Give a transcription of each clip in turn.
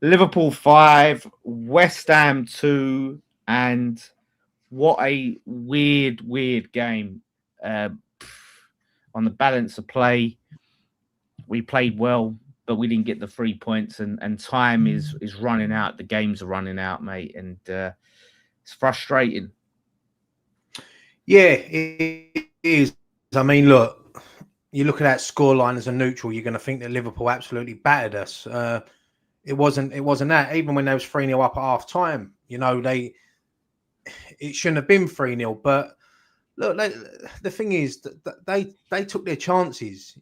Liverpool 5, West Ham 2, and what a weird game. Uh, on the balance of play, we played well, but we didn't get the 3 points, and time is running out. The games are running out, mate, and it's frustrating. Yeah, it is. I mean, look, you look at that scoreline as a neutral, you're going to think that Liverpool absolutely battered us. It wasn't that. Even when they was 3-0 up at half time, it shouldn't have been 3-0. But look, the thing is that they took their chances.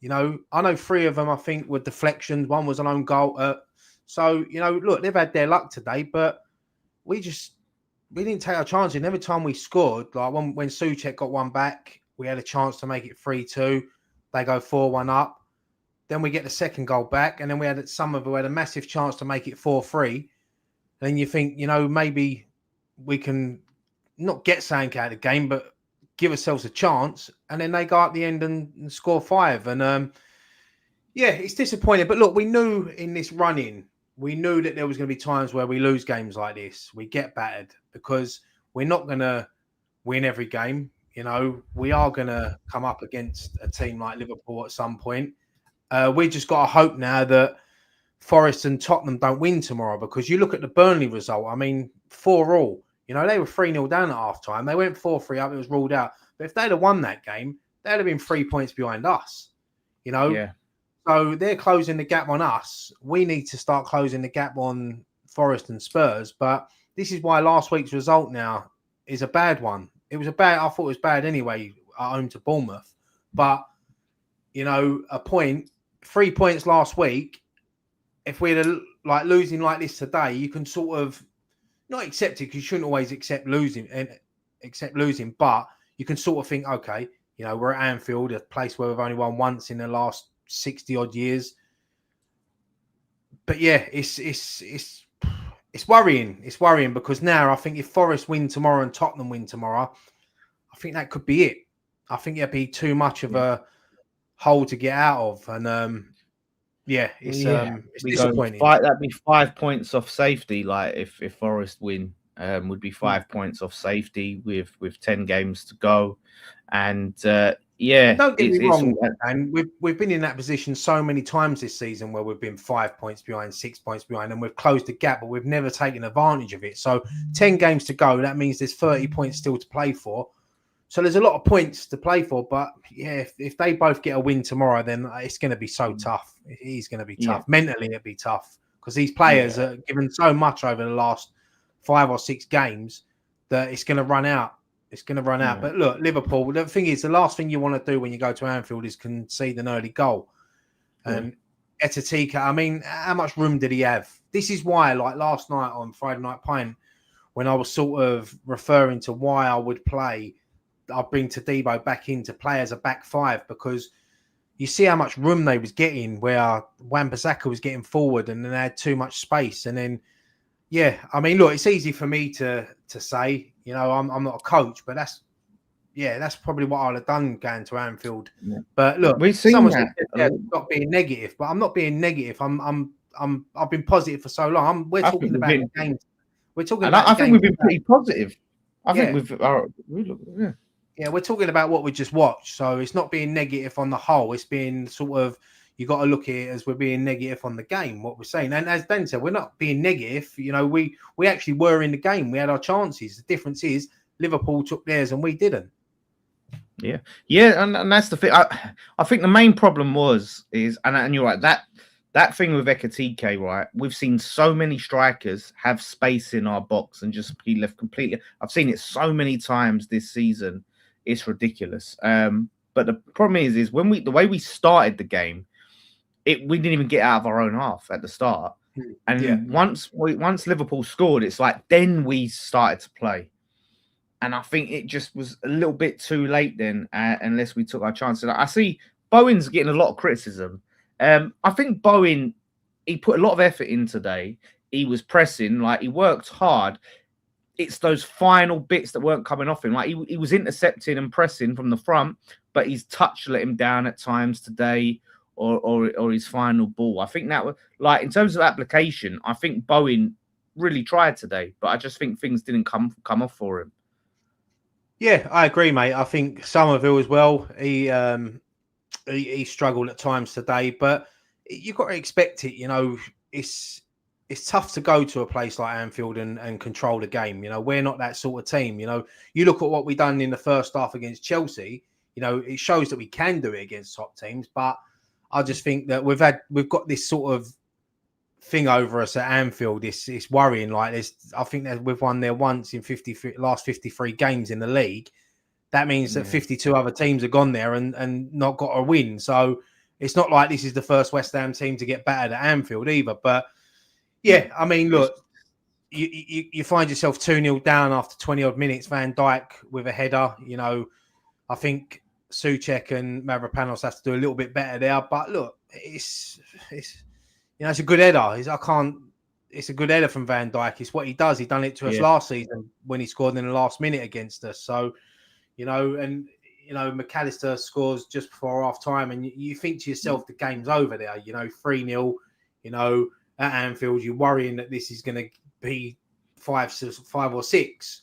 I know three of them I think were deflections. One was an own goal. So look, they've had their luck today, but we didn't take our chances. And every time we scored, like when Souček got one back, we had a chance to make it 3-2. They go 4-1 up. Then we get the second goal back, and then we had a massive chance to make it 4-3. And then you think, maybe we can not get something out of the game, but give ourselves a chance. And then they go up the end and score 5. And yeah, it's disappointing. But look, we knew in this run-in, we knew that there was going to be times where we lose games like this. We get battered because we're not going to win every game. We are going to come up against a team like Liverpool at some point. We just got to hope now that Forest and Tottenham don't win tomorrow, because you look at the Burnley result. I mean, 4-4. They were 3-0 down at half time. They went 4-3 up. It was ruled out. But if they'd have won that game, they'd have been 3 points behind us. Yeah. So they're closing the gap on us. We need to start closing the gap on Forest and Spurs. But this is why last week's result now is a bad one. I thought it was bad anyway at home to Bournemouth. But, a point, 3 points last week, if we're like losing like this today, you can sort of not accept it, because you shouldn't always accept losing, but you can sort of think, okay, we're at Anfield, a place where we've only won once in the last 60 odd years. But yeah, it's worrying. It's worrying because now I think if Forest win tomorrow and Tottenham win tomorrow, I think that could be it. I think it'd be too much of a hole to get out of. And it's disappointing. That'd be 5 points off safety. Like if Forest win, would be 5 points off safety with 10 games to go. And don't get me wrong, and we've been in that position so many times this season where we've been 5 points behind, 6 points behind, and we've closed the gap, but we've never taken advantage of it. So 10 games to go, that means there's 30 points still to play for. So there's a lot of points to play for. But yeah, if they both get a win tomorrow, then it's going to be so tough. It is going to be tough. Mentally, it'll be tough because these players are given so much over the last 5 or 6 games that it's going to run out. It's going to run out. But look, Liverpool, the thing is, the last thing you want to do when you go to Anfield is concede an early goal. And Etitika, I mean, how much room did he have? This is why, like last night on Friday Night Pint, when I was sort of referring to why I would play, I'll bring Todibo back in to play as a back 5, because you see how much room they was getting, where Wan-Bissaka was getting forward and then they had too much space. And then, I mean, look, it's easy for me to say, I'm not a coach, but that's probably what I'd have done going to Anfield. Yeah. But look, we've seen not being negative, but I'm not being negative. I've been positive for so long. We're talking about the games. We're talking about. I think we've been pretty positive. I think we're talking about what we just watched. So it's not being negative on the whole. It's being sort of, you got to look at it as we're being negative on the game, what we're saying. And as Dan said, we're not being negative. We actually were in the game. We had our chances. The difference is Liverpool took theirs and we didn't. Yeah. And that's the thing. I think the main problem is, and you're right, that thing with Ekitike, right? We've seen so many strikers have space in our box and just be left completely. I've seen it so many times this season. It's ridiculous. But the problem is when the way we started the game, we didn't even get out of our own half at the start. And once Liverpool scored, it's like then we started to play. And I think it just was a little bit too late then, unless we took our chances. I see Bowen's getting a lot of criticism. I think Bowen, he put a lot of effort in today. He was pressing, like he worked hard. It's those final bits that weren't coming off him. Like he was intercepting and pressing from the front, but his touch let him down at times today. or his final ball. I think that was like in terms of application. I think Bowen really tried today, but I just think things didn't come off for him. Yeah, I agree, mate. I think Somerville as well. He struggled at times today, but you've got to expect it. It's tough to go to a place like Anfield and control the game. We're not that sort of team. You look at what we done in the first half against Chelsea. It shows that we can do it against top teams. But I just think that we've got this sort of thing over us at Anfield. It's worrying. Like I think that we've won there once in last 53 games in the league. That means that 52 other teams have gone there and not got a win. So it's not like this is the first West Ham team to get battered at Anfield either. But yeah, I mean, look, you find yourself 2-0 down after 20 odd minutes. Van Dijk with a header. I think Souček and Mavropanos have to do a little bit better there. But look, it's a good header. It's a good header from Van Dijk. It's what he does. He done it to us last season when he scored in the last minute against us. So, McAllister scores just before half time, and you think to yourself, the game's over there. 3-0. At Anfield, you're worrying that this is going to be 5 or 6.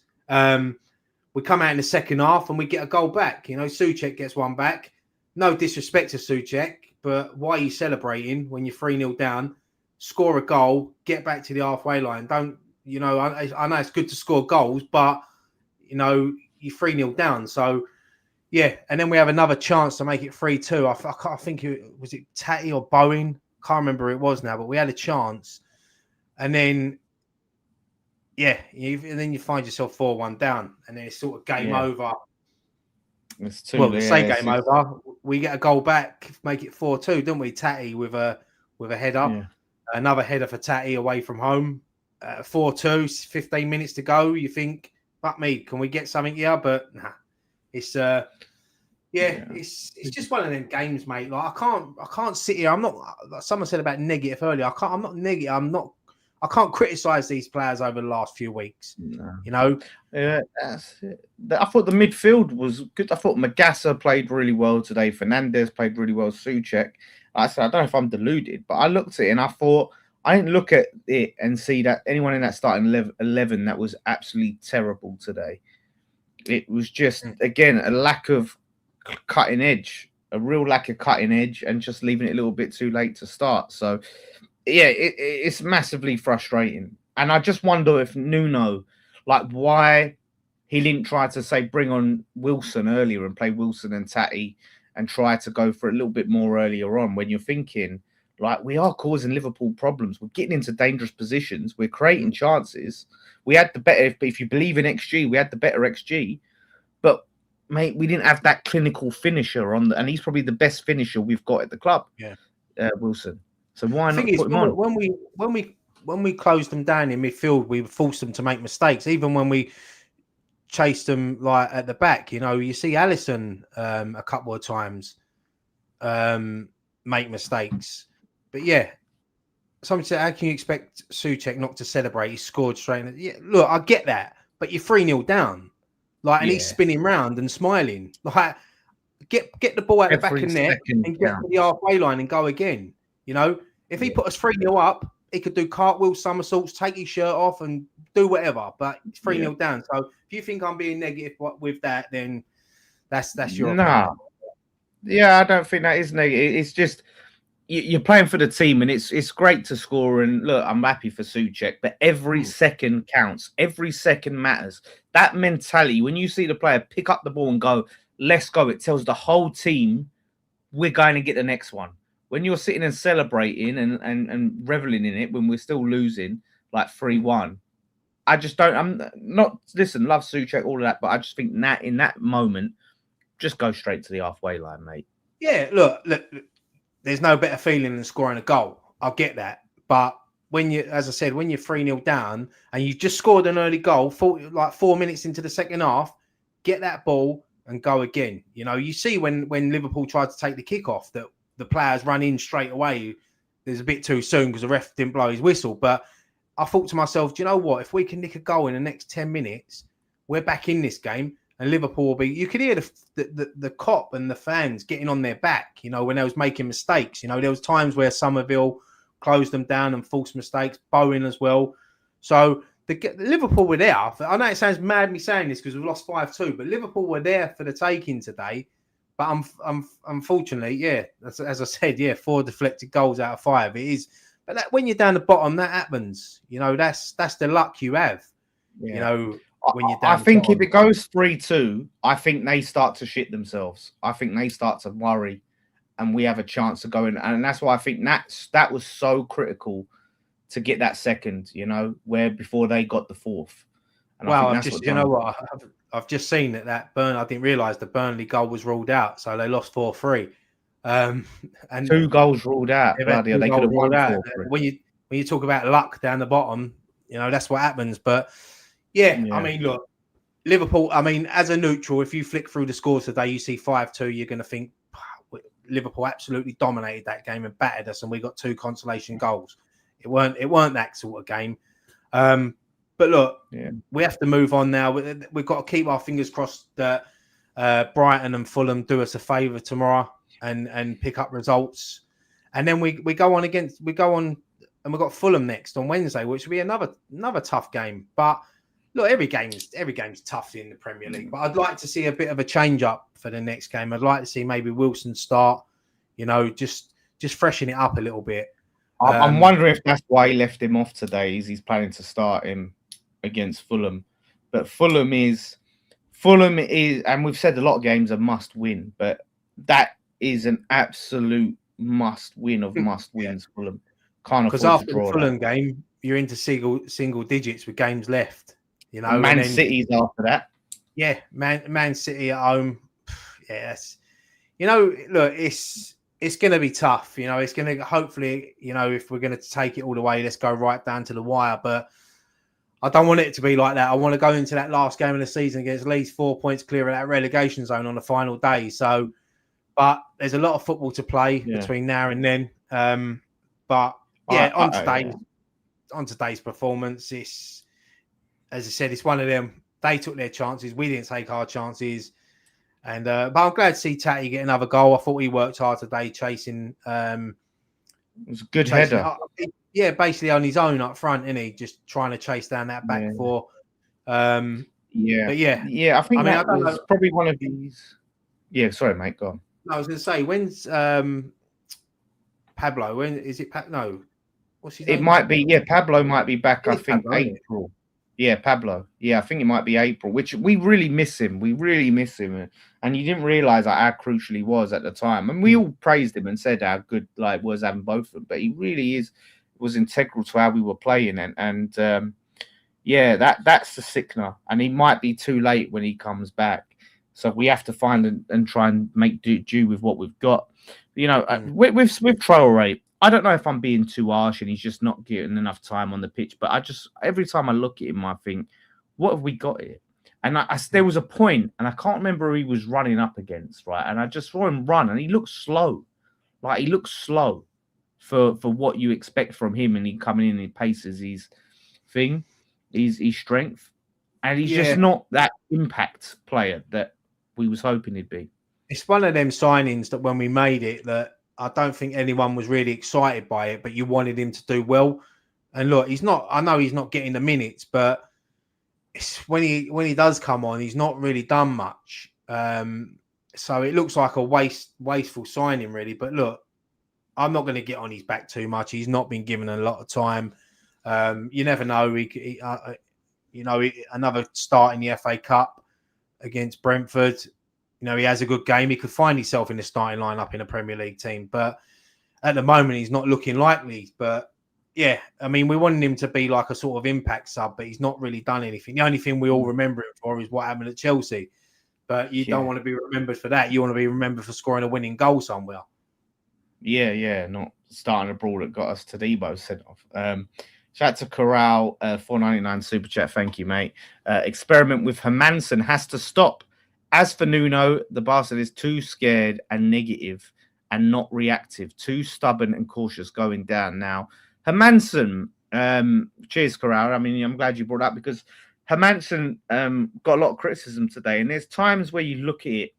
We come out in the second half and we get a goal back. Souček gets one back. No disrespect to Souček, but why are you celebrating when you're 3-0 down? Score a goal, get back to the halfway line. Don't, I know it's good to score goals, but, you're 3-0 down. So, yeah. And then we have another chance to make it 3-2. I think was it Tatty or Bowen? Can't remember who it was now, but we had a chance. And then, and then you find yourself 4-1 down. And then it's sort of game over. It's game over. We get a goal back, make it 4-2, don't we? Tatty with a header. Yeah. Another header for Tatty away from home. 4-2, 15 minutes to go. You think, fuck me, can we get something here? But nah, it's it's just one of them games, mate. Like I can't sit here. I'm not. Like someone said about negative earlier. I'm not negative. I can't criticize these players over the last few weeks. No. Yeah, that's it. I thought the midfield was good. I thought Magassa played really well today. Fernandez played really well. Souček. I said, I don't know if I'm deluded, but I looked at it and I thought, I didn't look at it and see that anyone in that starting 11 that was absolutely terrible today. It was just, again, a lack of cutting edge, a real lack of cutting edge, and just leaving it a little bit too late to start. So, yeah, it's massively frustrating. And I just wonder if Nuno, like, why he didn't try to, say, bring on Wilson earlier and play Wilson and Tatty and try to go for a little bit more earlier on when you're thinking, like, we are causing Liverpool problems. We're getting into dangerous positions. We're creating chances. We had the better, if you believe in XG, we had the better XG. But, mate, we didn't have that clinical finisher on, and he's probably the best finisher we've got at the club, Wilson. So why not put him on? When we closed them down in midfield, we forced them to make mistakes. Even when we chased them like at the back, you see Alisson a couple of times make mistakes. But yeah, someone said, how can you expect Souček not to celebrate? He scored straight. Yeah, look, I get that, but you're 3-0 down, and he's spinning round and smiling. Like, get the ball out the back of net and get to the halfway line and go again. If he put us 3-0 up, he could do cartwheels, somersaults, take his shirt off and do whatever. But it's 3-0 down. So if you think I'm being negative with that, then that's your opinion. Yeah, I don't think that is negative. It's just you're playing for the team, and it's great to score. And look, I'm happy for Souček, but every second counts. Every second matters. That mentality, when you see the player pick up the ball and go, let's go, it tells the whole team we're going to get the next one. When you're sitting and celebrating and reveling in it when we're still losing like 3-1, I just don't. I'm not. Listen, love Souček, all of that, but I just think that in that moment, just go straight to the halfway line, mate. Yeah, look. There's no better feeling than scoring a goal. I'll get that, but as I said, when you're 3-0 down and you just scored an early goal, 4 minutes into the second half, get that ball and go again. You see when Liverpool tried to take the kick off that the players run in straight away. There's a bit too soon because the ref didn't blow his whistle. But I thought to myself, do you know what? If we can nick a goal in the next 10 minutes, we're back in this game. and Liverpool will be. You could hear the cop and the fans getting on their back. You know, when they was making mistakes. You know, there was times where Somerville closed them down and forced mistakes. Bowen as well. So the Liverpool were there. I know it sounds mad me saying this because we've lost 5-2, but Liverpool were there for the taking today. But unfortunately, yeah, as I said, yeah, 4 deflected goals out of 5. It is, but when you're down the bottom, that happens. You know, that's the luck you have. Yeah. You know, when you're down. I think if it goes 3-2, I think they start to shit themselves. I think they start to worry, and we have a chance to go in. And that's why I think that was so critical to get that second. You know, where before they got the fourth. And well, I've just seen that Burnley. I didn't realise the Burnley goal was ruled out, so they lost 4-3. And 2 goals ruled out. They could have won 4-3. When you talk about luck down the bottom, you know that's what happens. But yeah, I mean, look, Liverpool. I mean, as a neutral, if you flick through the scores today, you see 5-2. You're going to think Liverpool absolutely dominated that game and battered us, and we got 2 consolation goals. It weren't that sort of game. But look, we have to move on now. We've got to keep our fingers crossed that Brighton and Fulham do us a favour tomorrow and pick up results. And then we go on and we've got Fulham next on Wednesday, which will be another tough game. But look, every game's tough in the Premier League. But I'd like to see a bit of a change up for the next game. I'd like to see maybe Wilson start, you know, just freshen it up a little bit. I'm wondering if that's why he left him off today. He's planning to start him against Fulham, but Fulham is, and we've said a lot of games are must win, but that is an absolute must win of must wins. Fulham can't afford to draw. Because after the Fulham game, you're into single digits with games left. You know, and Man City's after that. Yeah, Man City at home. Yes, you know, look, it's going to be tough. You know, it's going to hopefully, you know, if we're going to take it all the way, let's go right down to the wire, but I don't want it to be like that. I want to go into that last game of the season against at least 4 points clear of that relegation zone on the final day. So, but there's a lot of football to play between now and then. But yeah, on today's performance, it's, as I said, it's one of them. They took their chances. We didn't take our chances. And but I'm glad to see Tatty get another goal. I thought he worked hard today chasing. It was a good header. Yeah, basically on his own up front, isn't he? Just trying to chase down that back four. I think that was probably one of these. Yeah, sorry, mate. Go on. No, I was going to say, when's Pablo? When is it? No, what's his name? It might be. Yeah, Pablo might be back. I think Pablo, April. Yeah, Pablo. Yeah, I think it might be April. Which we really miss him. We really miss him, and you didn't realise how crucial he was at the time. And we all praised him and said how good was having both of them. But he really was integral to how we were playing, and that's the sickener. And he might be too late when he comes back. So we have to find and try and make do with what we've got. You know, with Traoré, I don't know if I'm being too harsh and he's just not getting enough time on the pitch. But every time I look at him, I think, what have we got here? And there was a point, and I can't remember who he was running up against, right? And I just saw him run, and he looked slow. He looked slow for what you expect from him, and he coming in, he paces his thing, his strength, and he's just not that impact player that we was hoping he'd be. It's one of them signings that when we made it, that I don't think anyone was really excited by it, but you wanted him to do well. And look, I know he's not getting the minutes, but it's when he does come on, he's not really done much. So it looks like a wasteful signing, really. But look, I'm not going to get on his back too much. He's not been given a lot of time. You never know. Another start in the FA Cup against Brentford. You know, he has a good game. He could find himself in the starting lineup in a Premier League team. But at the moment, he's not looking likely. But yeah, I mean, we wanted him to be like a sort of impact sub, but he's not really done anything. The only thing we all remember him for is what happened at Chelsea. But you don't want to be remembered for that. You want to be remembered for scoring a winning goal somewhere. Yeah, not starting a brawl that got us to Debo sent off. Shout out to Corral, $4.99 super chat. Thank you, mate. Experiment with Hermansen has to stop. As for Nuno, the bastard is too scared and negative and not reactive, too stubborn and cautious going down. Now, Hermansen, cheers, Corral. I mean, I'm glad you brought up because Hermansen got a lot of criticism today, and there's times where you look at it,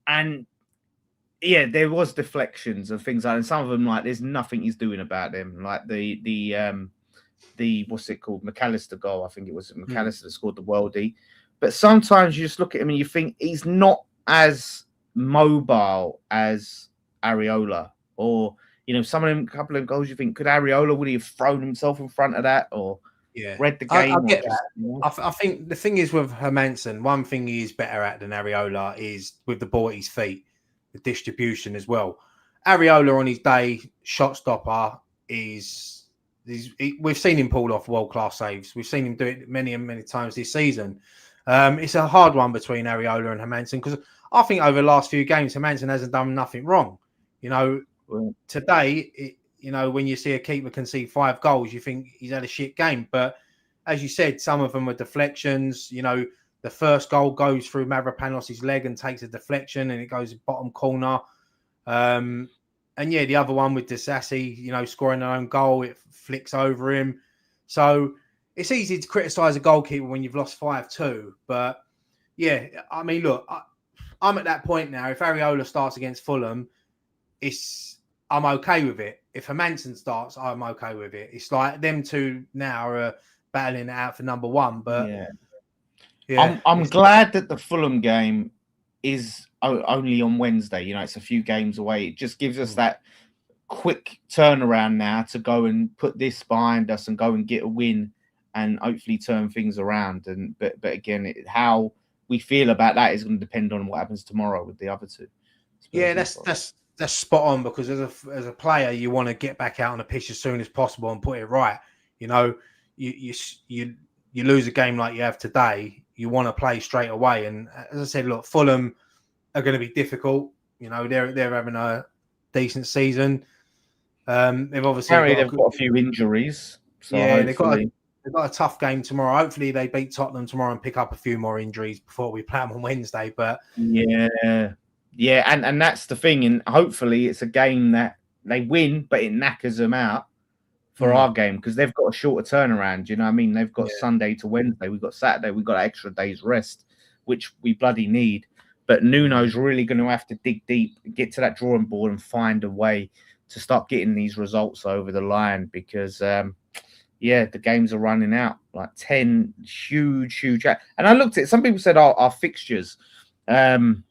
and yeah, there was deflections and things like that. And some of them, like, there's nothing he's doing about them. Like the what's it called? McAllister goal. I think it was McAllister that scored the worldie. But sometimes you just look at him and you think he's not as mobile as Areola, or some of them, couple of goals. You think, could Areola, would he have thrown himself in front of that, or read the game? I get that. I think the thing is with Hermansen, one thing he is better at than Areola is with the ball at his feet, the distribution as well. Areola on his day, shot stopper, we've seen him pull off world-class saves. We've seen him do it many and many times this season. It's a hard one between Areola and Hermansen, because I think over the last few games, Hermansen hasn't done nothing wrong. Today, when you see a keeper concede 5 goals, you think he's had a shit game. But as you said, some of them were deflections. The first goal goes through Mavropanos' leg and takes a deflection, and it goes bottom corner. And yeah, the other one with Disasi, scoring their own goal, it flicks over him. So it's easy to criticise a goalkeeper when you've lost 5-2. But yeah, I mean, look, I'm at that point now. If Areola starts against Fulham, I'm okay with it. If Hermansen starts, I'm okay with it. It's like them two now are battling it out for number 1. But yeah, I'm glad that the Fulham game is only on Wednesday. It's a few games away. It just gives us that quick turnaround now to go and put this behind us and go and get a win and hopefully turn things around. But again, how we feel about that is going to depend on what happens tomorrow with the other two. Yeah, that's spot on, because as a player, you want to get back out on the pitch as soon as possible and put it right. You lose a game like you have today, you want to play straight away. And as I said, look, Fulham are going to be difficult. They're having a decent season. They've obviously got a few injuries. So yeah, they've got a tough game tomorrow. Hopefully they beat Tottenham tomorrow and pick up a few more injuries before we play them on Wednesday. But yeah, and that's the thing. And hopefully it's a game that they win, but it knackers them out for our game, because they've got a shorter turnaround. You know what I mean? They've got Sunday to Wednesday. We've got Saturday. We've got an extra day's rest, which we bloody need. But Nuno's really going to have to dig deep, get to that drawing board and find a way to start getting these results over the line, because, the games are running out. Like 10 huge. And I looked at it. Some people said our fixtures. I'll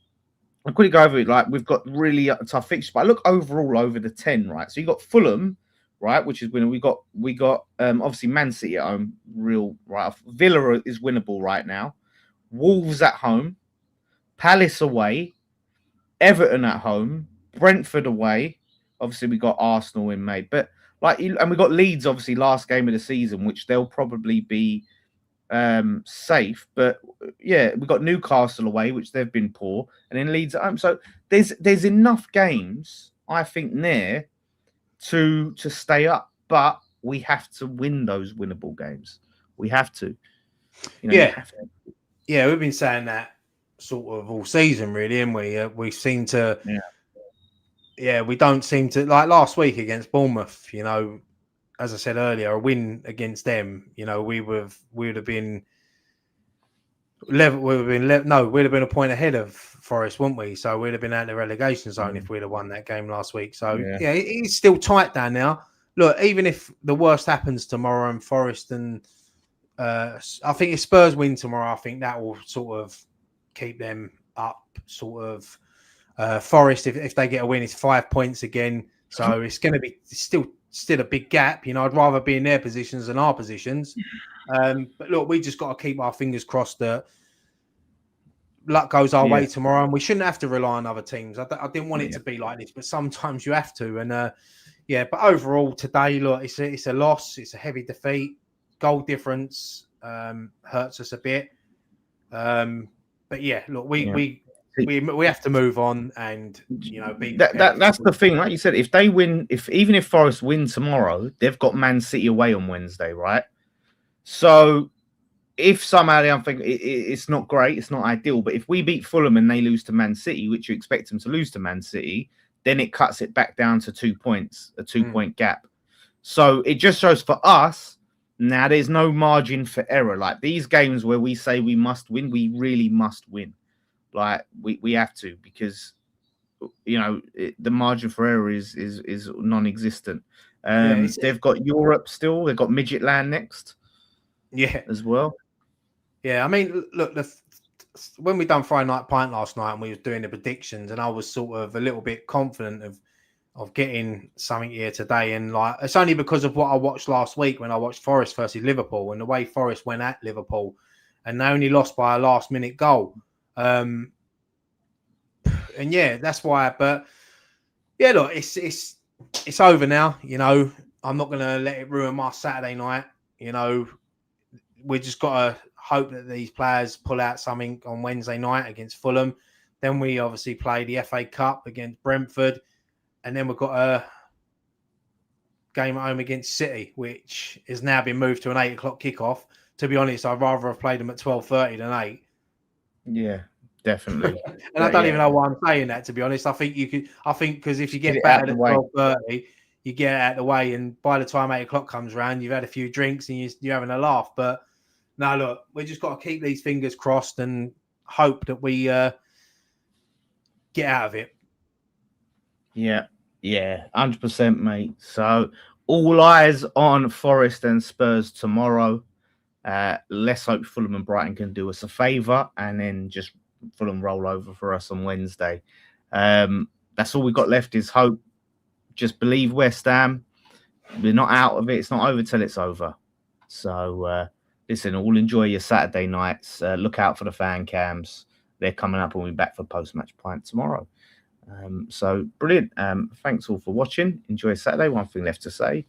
quickly go over it. Like, we've got really tough fixtures, but I look overall over the 10, right? So you got Fulham, right, which is winning. We got obviously Man City at home, real right. Villa is winnable right now. Wolves at home, Palace away, Everton at home, Brentford away. Obviously, we got Arsenal in May, but and we got Leeds, obviously, last game of the season, which they'll probably be safe. But yeah, we got Newcastle away, which they've been poor, and then Leeds at home. So there's enough games, I think, there to stay up, but we have to win those winnable games. We have to. Yeah, we've been saying that sort of all season, really, and we seem to. Yeah, we don't seem to, like last week against Bournemouth. As I said earlier, a win against them, we would have been level. We'd have been a point ahead of Forest, wouldn't we? So we'd have been out of the relegation zone if we'd have won that game last week. So it's still tight down now. Look, even if the worst happens tomorrow and Forest and I think if Spurs win tomorrow, I think that will sort of keep them up. Sort of Forest, if they get a win, it's 5 points again. So it's going to be still a big gap. I'd rather be in their positions than our positions. But look, we just got to keep our fingers crossed that luck goes our way tomorrow, and we shouldn't have to rely on other teams. I didn't want it to be like this, but sometimes you have to. And but overall today, look, it's a loss. It's a heavy defeat. Goal difference hurts us a bit. But yeah, look, we have to move on, and that's the thing, like you said. If they win, even if Forest win tomorrow, they've got Man City away on Wednesday, right? So if somehow I'm thinking it's not great, it's not ideal, but if we beat Fulham and they lose to Man City, which you expect them to lose to Man City, then it cuts it back down to 2 points, a 2 point gap. So it just shows for us Now, there's no margin for error. Like these games where we say we must win, we really must win. Like we have to, because the margin for error is non-existent. Yeah, They've got Europe still. They've got Midget Land next. Yeah, as well. yeah. I mean, look, when we done Friday Night Pint last night and we were doing the predictions, and I was sort of a little bit confident of getting something here today, and like it's only because of what I watched last week when I watched Forest versus Liverpool, and the way Forest went at Liverpool, and they only lost by a last-minute goal. And yeah, that's why. But yeah, look, it's over now. I'm not going to let it ruin my Saturday night. We just got to hope that these players pull out something on Wednesday night against Fulham. Then we obviously play the FA Cup against Brentford, and then we've got a game at home against City, which has now been moved to an 8:00 kickoff. To be honest, I'd rather have played them at 12:30 than 8. Yeah, definitely. And I don't even know why I'm saying that, to be honest. I think because if you get battered at 12:30, you get it out of the way, and by the time 8:00 comes around, you've had a few drinks and you're having a laugh. But no, look, we just got to keep these fingers crossed and hope that we get out of it. Yeah, 100%, mate. So all eyes on Forest and Spurs tomorrow. Let's hope Fulham and Brighton can do us a favour, and then just Fulham roll over for us on Wednesday. That's all we got left is hope. Just believe West Ham. We're not out of it. It's not over till it's over. So listen, all enjoy your Saturday nights. Look out for the fan cams. They're coming up, and we'll be back for post-match pint tomorrow. So brilliant. Thanks all for watching. Enjoy Saturday. One thing left to say.